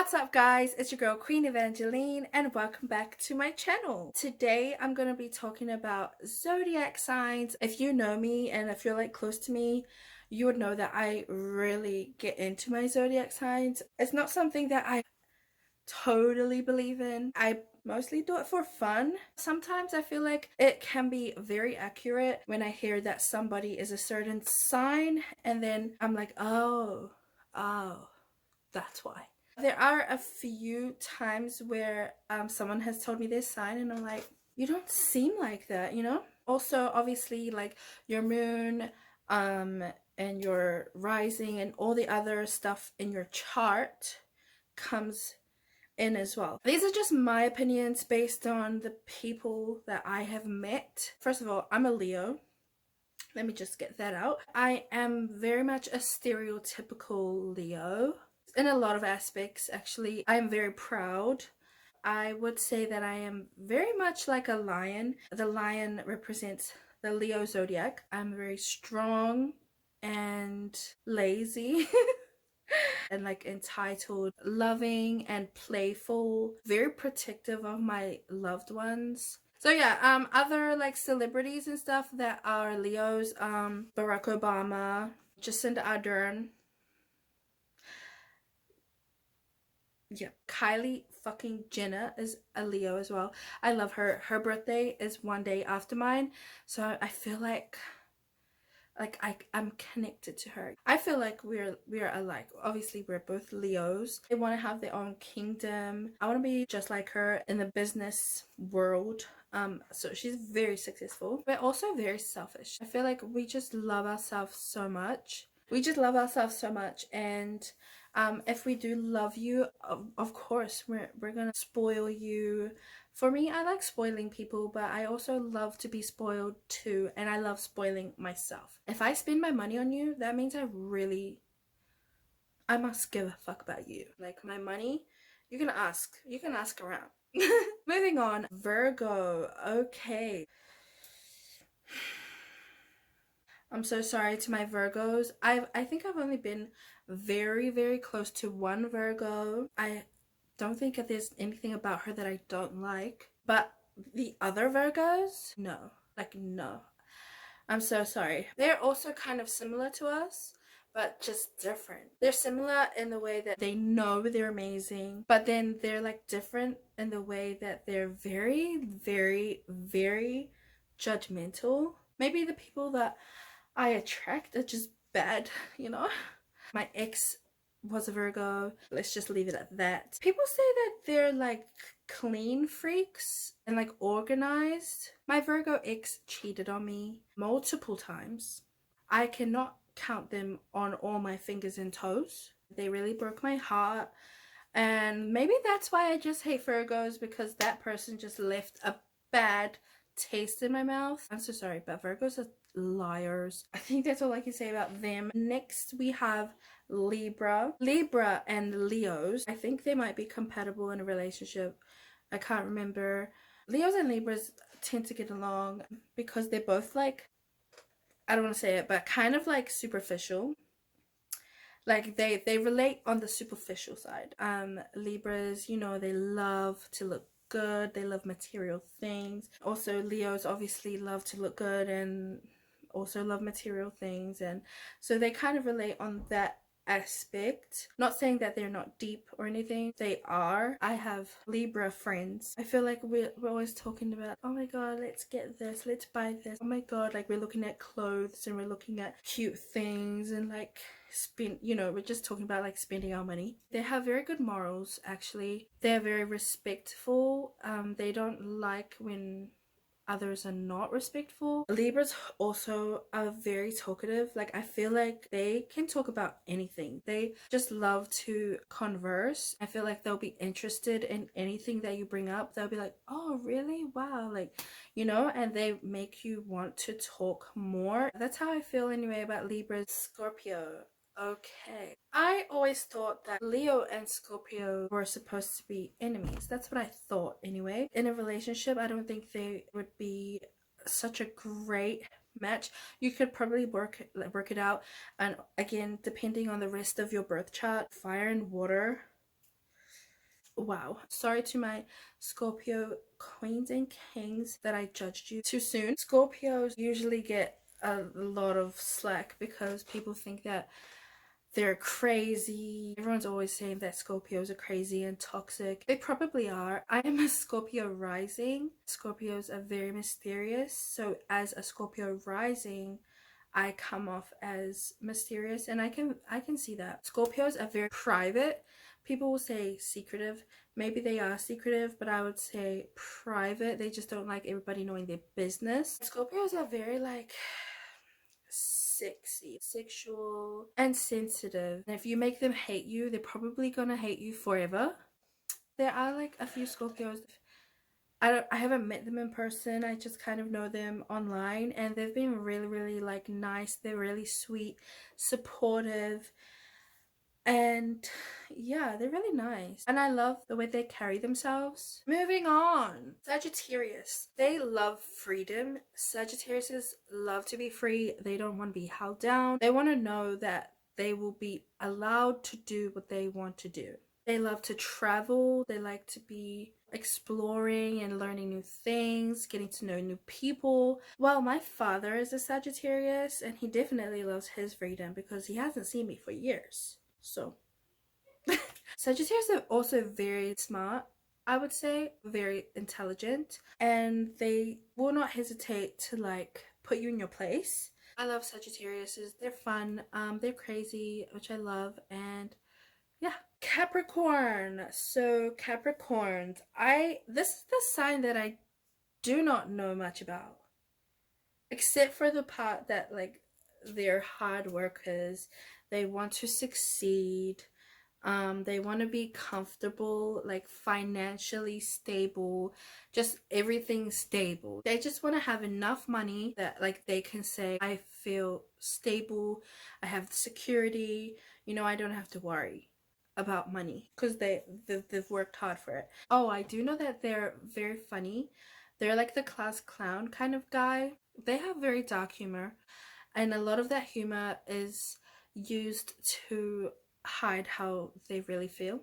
What's up guys, it's your girl Queen Evangeline and welcome back to my channel. Today I'm going to be talking about zodiac signs. If you know me and if you're like close to me, you would know that I really get into my zodiac signs. It's not something that I totally believe in. I mostly do it for fun. Sometimes I feel like it can be very accurate when I hear that somebody is a certain sign and then I'm like, oh, that's why. There are a few times where someone has told me this sign and I'm like, you don't seem like that, you know? Also, obviously, like your moon and your rising and all the other stuff in your chart comes in as well. These are just my opinions based on the people that I have met. First of all, I'm a Leo. Let me just get that out. I am very much a stereotypical Leo. In a lot of aspects, actually. I am very proud. I would say that I am very much like a lion. The lion represents the Leo zodiac. I'm very strong and lazy and like entitled, loving and playful, very protective of my loved ones. So yeah, other like celebrities and stuff that are Leos, Barack Obama, Jacinda Ardern. Yeah, Kylie fucking Jenner is a Leo as well. I love her. Her birthday is one day after mine, so I feel like I'm connected to her. I feel like we're alike. Obviously, we're both Leos. They want to have their own kingdom. I want to be just like her in the business world. So she's very successful. We're also very selfish. I feel like we just love ourselves so much. We just love ourselves so much, and if we do love you, of course we're gonna spoil you. For me, I like spoiling people, but I also love to be spoiled too, and I love spoiling myself. If I spend my money on you, that means I must give a fuck about you. Like my money, you can ask around. Moving on, Virgo. Okay. I'm so sorry to my Virgos. I think I've only been very close to one Virgo. I don't think that there's anything about her that I don't like. But the other Virgos, no. Like, no. I'm so sorry. They're also kind of similar to us, but just different. They're similar in the way that they know they're amazing, but then they're like different in the way that they're very judgmental. Maybe the people that I attract are just bad, you know? My ex was a Virgo. Let's just leave it at that. People say that they're like clean freaks and like organized. My Virgo ex cheated on me multiple times. I cannot count them on all my fingers and toes. They really broke my heart. And maybe that's why I just hate Virgos, because that person just left a bad taste in my mouth. I'm so sorry, but Virgos are liars. I think that's all I can say about them. Next we have Libra. Libra and Leos, I think they might be compatible in a relationship. I can't remember. Leos and Libras tend to get along because they're both like, I don't want to say it, but kind of like superficial. Like they relate on the superficial side. Libras, you know, they love to look good. They love material things. Also, Leos obviously love to look good and also love material things, and so they kind of relate on that aspect. Not saying that they're not deep or anything, they are. I have Libra friends. I feel like we're always talking about, oh my god, let's get this, let's buy this, oh my god, like we're looking at clothes and we're looking at cute things and like spend, you know, we're just talking about like spending our money. They have very good morals, actually. They're very respectful. They don't like when others are not respectful. Libras also are very talkative. Like I feel like they can talk about anything. They just love to converse. I feel like they'll be interested in anything that you bring up. They'll be like, oh really, wow, like, you know, and they make you want to talk more. That's how I feel anyway about Libras. Scorpio. Okay, I always thought that Leo and Scorpio were supposed to be enemies. That's what I thought anyway. In a relationship, I don't think they would be such a great match. You could probably work it out, and again, depending on the rest of your birth chart, fire and water Wow. Sorry to my Scorpio queens and kings that I judged you too soon. Scorpios usually get a lot of slack because people think that they're crazy. Everyone's always saying that Scorpios are crazy and toxic. They probably are. I am a Scorpio rising. Scorpios are very mysterious. So as a Scorpio rising, I come off as mysterious, and I can see that. Scorpios are very private. People will say secretive. Maybe they are secretive, but I would say private. They just don't like everybody knowing their business. Scorpios are very like sexy, sexual, and sensitive. And if you make them hate you, they're probably gonna hate you forever. There are like a few Scorpios. I haven't met them in person. I just kind of know them online, and they've been really like nice. They're really sweet, supportive, and yeah, they're really nice, and I love the way they carry themselves. Moving on, Sagittarius. They love freedom. Sagittariuses love to be free. They don't want to be held down. They want to know that they will be allowed to do what they want to do. They love to travel. They like to be exploring and learning new things, getting to know new people. Well, my father is a Sagittarius, and he definitely loves his freedom because he hasn't seen me for years. So Sagittarius are also very smart, I would say, very intelligent, and they will not hesitate to like put you in your place. I love Sagittariuses. They're fun, they're crazy, which I love. And yeah, Capricorn. So Capricorns, this is the sign that I do not know much about, except for the part that like they're hard workers, they want to succeed, they want to be comfortable, like financially stable, just everything stable. They just want to have enough money that like they can say, I feel stable, I have security, you know, I don't have to worry about money because they've worked hard for it. Oh, I do know that they're very funny. They're like the class clown kind of guy. They have very dark humor, and a lot of that humor is used to hide how they really feel,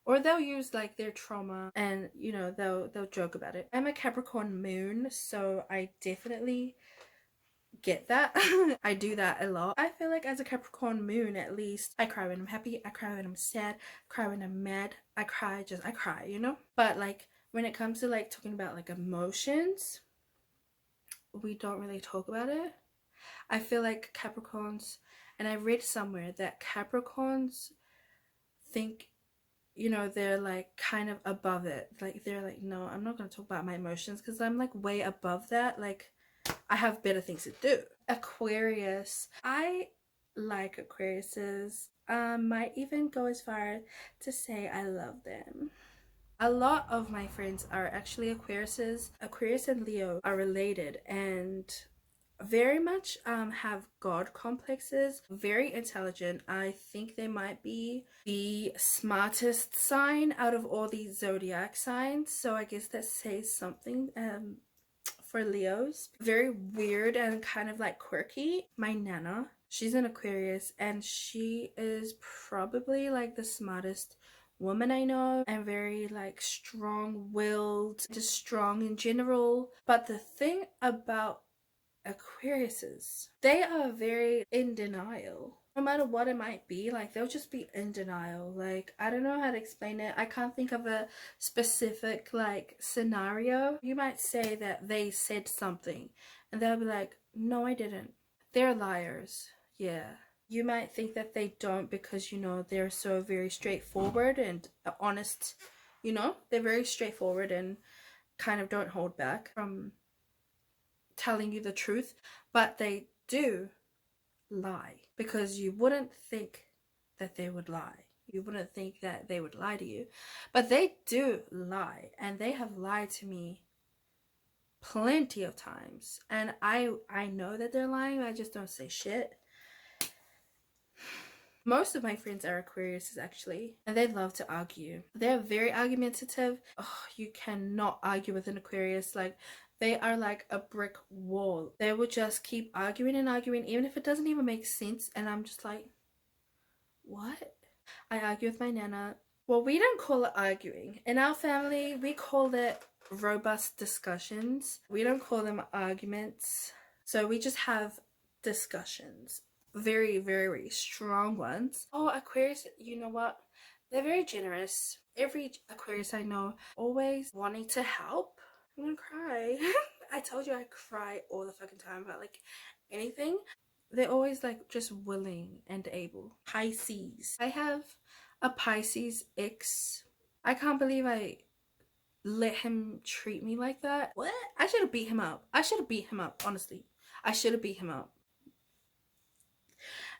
or they'll use like their trauma, and you know, they'll joke about it. I'm a Capricorn moon, so I definitely get that. I do that a lot. I feel like as a Capricorn moon, at least, I cry when I'm happy, I cry when I'm sad, I cry when I'm mad, I cry, you know. But like when it comes to like talking about like emotions, we don't really talk about it. I feel like Capricorns, and I read somewhere that Capricorns think, you know, they're like kind of above it. Like they're like, no, I'm not going to talk about my emotions because I'm like way above that. Like I have better things to do. Aquarius. I like Aquariuses. Might even go as far to say I love them. A lot of my friends are actually Aquariuses. Aquarius and Leo are related, and very much have god complexes, very intelligent. I think they might be the smartest sign out of all these zodiac signs, so I guess that says something. For Leos, very weird and kind of like quirky. My nana, she's an Aquarius, and she is probably like the smartest woman I know, and very like strong-willed, just strong in general. But the thing about Aquariuses, they are very in denial. No matter what it might be, like they'll just be in denial. Like I don't know how to explain it. I can't think of a specific like scenario. You might say that they said something and they'll be like, no, I didn't. They're liars. Yeah. You might think that they don't because, you know, they're so very straightforward and honest. You know, they're very straightforward and kind of don't hold back from telling you the truth, but they do lie, because you wouldn't think that they would lie. You wouldn't think that they would lie to you, but they do lie, and they have lied to me plenty of times, and I know that they're lying, I just don't say shit. Most of my friends are Aquariuses actually, and they love to argue. They're very argumentative. Oh, you cannot argue with an Aquarius. Like they are like a brick wall. They will just keep arguing and arguing, even if it doesn't even make sense. And I'm just like, what? I argue with my nana Well, we don't call it arguing. In our family, we call it robust discussions. We don't call them arguments. So we just have discussions. Very, very strong ones. Oh, Aquarius, you know what? They're very generous. Every Aquarius I know always wanting to help. I'm gonna cry. I told you I cry all the fucking time about like anything. They're always like just willing and able. Pisces. I have a Pisces ex. I can't believe I let him treat me like that. What? I should have beat him up. I should have beat him up, honestly. I should have beat him up.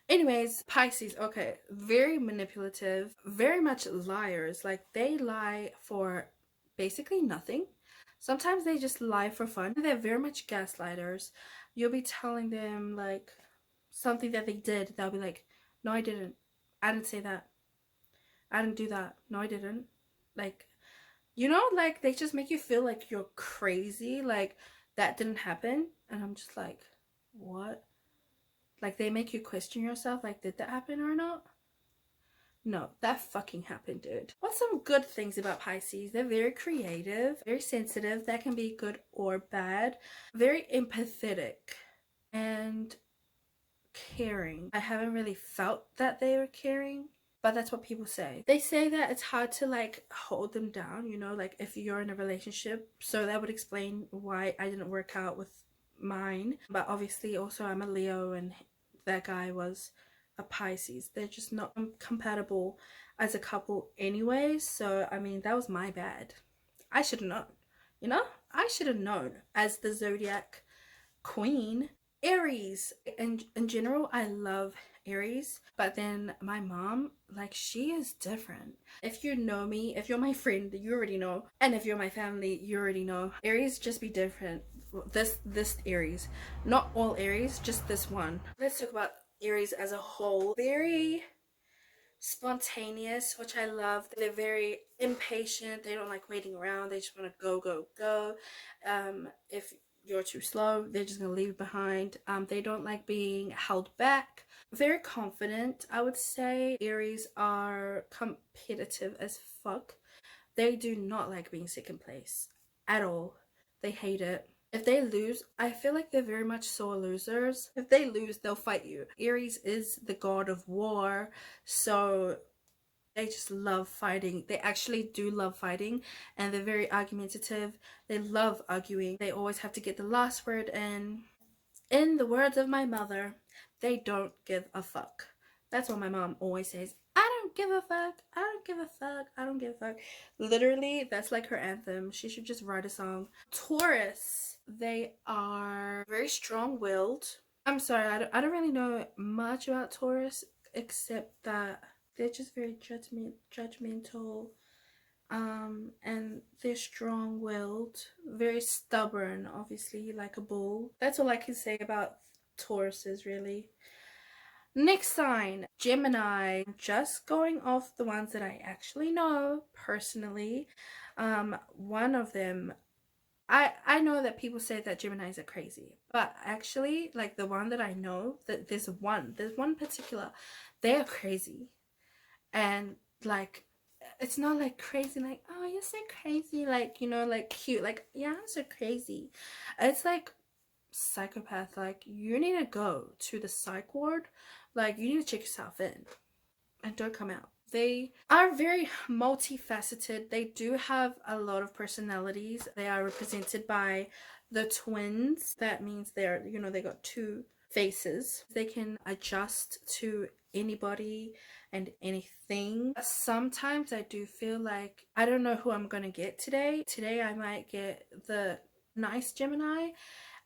Anyways, Pisces, okay, very manipulative, very much liars. Like, they lie for basically nothing. Sometimes they just lie for fun. They're very much gaslighters. You'll be telling them like something that they did. They'll be like, no, I didn't. I didn't say that. I didn't do that. No, I didn't. Like, you know, like they just make you feel like you're crazy. Like, that didn't happen. And I'm just like, what? Like, they make you question yourself, like, did that happen or not? No, that fucking happened, dude. What's some good things about Pisces? They're very creative, very sensitive. That can be good or bad. Very empathetic and caring. I haven't really felt that they were caring, but that's what people say. They say that it's hard to like hold them down, you know, like if you're in a relationship. So that would explain why I didn't work out with mine. But obviously also I'm a Leo and that guy was a Pisces. They're just not compatible as a couple anyway. So I mean, that was my bad. I should have known, you know. I should have known as the zodiac queen. Aries, in general, I love Aries, but then my mom, like, she is different. If you know me, if you're my friend, you already know, and if you're my family, you already know. Aries just be different. This Aries, not all Aries, just this one. Let's talk about Aries as a whole. Very spontaneous, which I love. They're very impatient. They don't like waiting around. They just want to go, go, go. If you're too slow, they're just gonna leave it behind. They don't like being held back. Very confident, I would say. Aries are competitive as fuck. They do not like being second place at all. They hate it. If they lose, I feel like they're very much sore losers. If they lose, they'll fight you. Aries is the god of war, so they just love fighting. They actually do love fighting, and they're very argumentative. They love arguing. They always have to get the last word in. In the words of my mother, they don't give a fuck. That's what my mom always says. I don't give a fuck. I don't give a fuck. I don't give a fuck. Literally, that's like her anthem. She should just write a song. Taurus, they are very strong-willed. I'm sorry, I don't really know much about Taurus except that they're just very judgmental, and they're strong-willed, very stubborn, obviously, like a bull. That's all I can say about Tauruses, really. Next sign, Gemini. Just going off the ones that I actually know personally. One of them, I know that people say that Geminis are crazy, but actually, like the one that I know, that there's one particular, they are crazy. And like, it's not like crazy like, oh, you're so crazy, like, you know, like cute, like, yeah, I'm so crazy. It's like psychopath. Like, you need to go to the psych ward. Like, you need to check yourself in and don't come out. They are very multifaceted. They do have a lot of personalities. They are represented by the twins. That means they're, you know, they got two faces. They can adjust to anybody and anything. Sometimes I do feel like I don't know who I'm gonna get today. Today I might get the nice Gemini,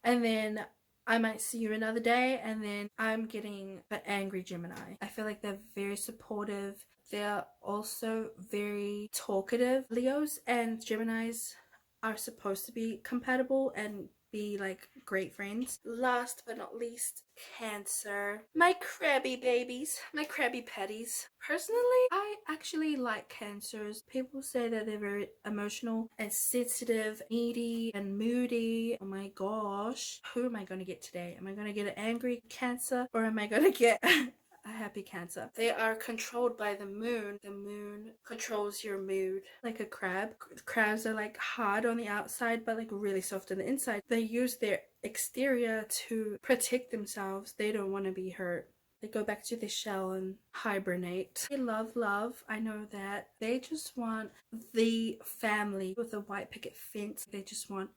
and then I might see you another day, and then I'm getting the angry Gemini. I feel like they're very supportive. They're also very talkative. Leos and Geminis are supposed to be compatible and be like great friends. Last but not least, Cancer. My crabby babies, my crabby patties. Personally, I actually like Cancers. People say that they're very emotional and sensitive, needy and moody. Oh my gosh, who am I gonna get today? Am I gonna get an angry Cancer, or am I gonna get a happy Cancer. They are controlled by the moon. The moon controls your mood. Like a crab. Crabs are like hard on the outside but like really soft on the inside. They use their exterior to protect themselves. They don't want to be hurt. They go back to the shell and hibernate. They love love. I know that. They just want the family with a white picket fence. They just want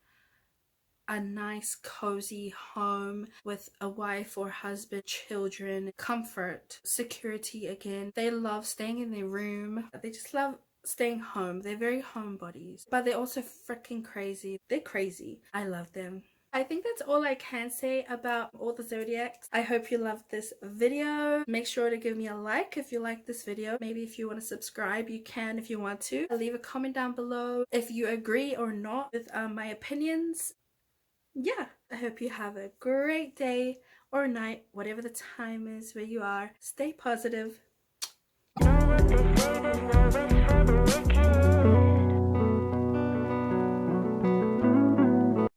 a nice cozy home with a wife or husband, children, comfort, security again. They love staying in their room. They just love staying home. They're very homebodies, but they're also freaking crazy. They're crazy. I love them. I think that's all I can say about all the zodiacs. I hope you loved this video. Make sure to give me a like if you like this video. Maybe if you want to subscribe, you can if you want to. Leave a comment down below if you agree or not with my opinions. Yeah, I hope you have a great day or night, whatever the time is where you are. Stay positive.